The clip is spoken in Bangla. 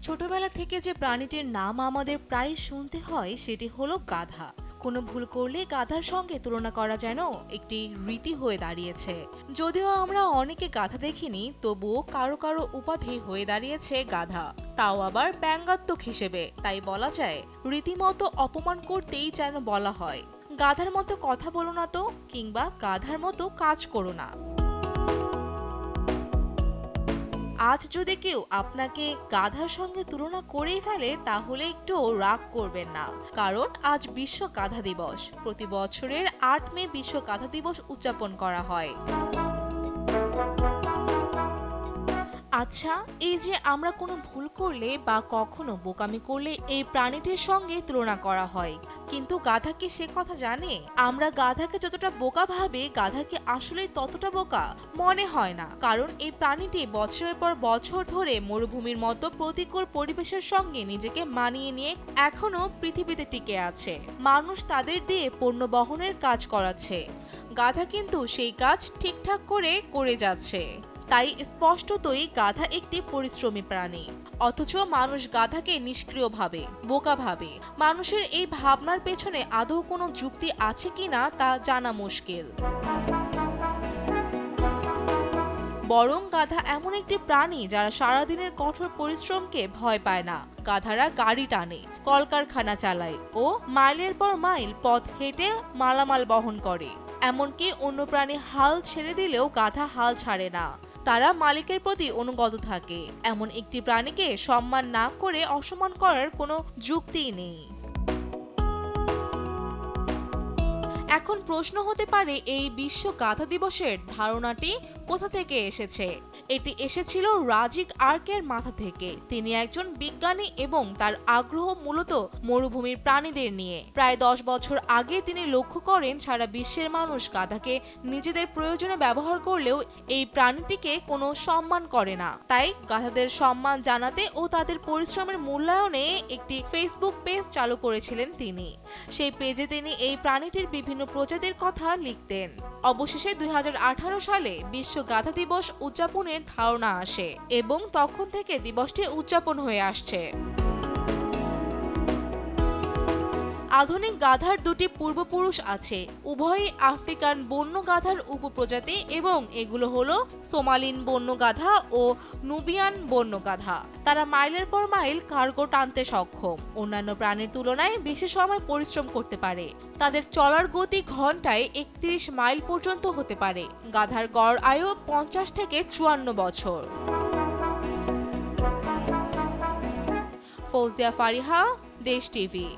ছোটবেলা থেকে যে প্রাণীটির নাম আমাদের প্রায় শুনতে হয় সেটি হলো গাধা। কোনো ভুল করলে গাধার সঙ্গে তুলনা করা যেন একটি রীতি হয়ে দাঁড়িয়েছে। যদিও আমরা অনেকে গাধা দেখিনি, তবুও কারো কারো উপাধি হয়ে দাঁড়িয়েছে গাধা, তাও আবার ব্যঙ্গাত্মক হিসেবে। তাই বলা যায় রীতিমতো অপমান করতেই যেন বলা হয়, গাধার মতো কথা বলো না তো, কিংবা গাধার মতো কাজ করো না। আজ যদি কেউ আপনাকে গাধার সঙ্গে তুলনা করেই ফেলে তাহলে একটু রাগ করবেন না, কারণ আজ বিশ্ব গাধা দিবস। প্রতি বছরের ৮ মে বিশ্ব গাধা দিবস উদযাপন করা হয়। আচ্ছা, এই যে আমরা কোনো ভুল করলে বা কখনো বোকামি করলে এই প্রাণীটির সঙ্গে তুলনা করা হয়, কিন্তু গাধা কি সে কথা জানে? আমরা গাধাকে যতটা বোকা ভাবি, গাধা কি আসলে ততটা বোকা? মনে হয় না, কারণ এই প্রাণীটি বছরের পর বছর ধরে মরুভূমির মতো প্রতিকূল পরিবেশের সঙ্গে নিজেকে মানিয়ে নিয়ে এখনো পৃথিবীতে টিকে আছে। মানুষ তাদের দিয়ে পণ্য বহনের কাজ করাচ্ছে, গাধা কিন্তু সেই কাজ ঠিকঠাক করে যাচ্ছে। তাই স্পষ্টতই গাধা একটি পরিশ্রমী প্রাণী, অথচ মানুষ গাধাকে নিষ্ক্রিয় ভাবে, বোকা ভাবে। মানুষের এই ভাবনার পেছনে আদৌ কোনো যুক্তি আছে কিনা তা জানা মুশকিল। বরং গাধা এমন একটি প্রাণী যারা সারাদিনের কঠোর পরিশ্রমকে ভয় পায় না। গাধারা গাড়ি টানে, কলকারখানা চালায় ও মাইলের পর মাইল পথ হেঁটে মালামাল বহন করে। এমনকি অন্য প্রাণী হাল ছেড়ে দিলেও গাধা হাল ছাড়ে না। তারা মালিকের প্রতি অনুগত থাকে। এমন একটি প্রাণীকে সম্মান না করে অসম্মান করার কোনো যুক্তিই নেই। এখন প্রশ্ন হতে পারে, এই বিশ্ব গাধা দিবসের ধারণাটি কোথা থেকে এসেছে? এটি এসেছিল রাজিক আর্কের মাথা থেকে। তিনি একজন বিজ্ঞানী এবং তার আগ্রহ মূলত মরুভূমির প্রাণীদের নিয়ে। প্রায় 10 বছর আগে তিনি লক্ষ্য করেন সারা বিশ্বের মানুষ গাধাকে নিজেদের প্রয়োজনে ব্যবহার করলেও এই প্রাণীটিকে কোনো সম্মান করে না। তাই গাধাদের সম্মান জানাতে ও তাদের পরিশ্রমের মূল্যায়নে একটি ফেসবুক পেজ চালু করেছিলেন তিনি। সেই পেজে তিনি এই প্রাণীটির বিভিন্ন প্রজাতির কথা লিখতেন। অবশেষে 2018 সালে বিশ্ব গাধা দিবস উদযাপনের ধারণা আসে এবং তখন থেকে দিবসটি উদযাপন হয়ে আসছে। আধুনিক গাধার দুটি পূর্বপুরুষ আছে, উভয়ই আফ্রিকান বন্য গাধার উপপ্রজাতি এবং এগুলো হলো সোমালিন বন্য গাধা ও নুবিয়ান বন্য গাধা। তারা মাইলের পর মাইল কার্গো টানতে সক্ষম, অন্যান্য প্রাণীর তুলনায় বেশি সময় পরিশ্রম করতে পারে। তাদের চলার গতি ঘন্টায় 31 মাইল পর্যন্ত হতে পারে। গাধার গড় আয়ু 50 থেকে 54 বছর। ফৌজিয়া ফারিহা, দেশ টিভি।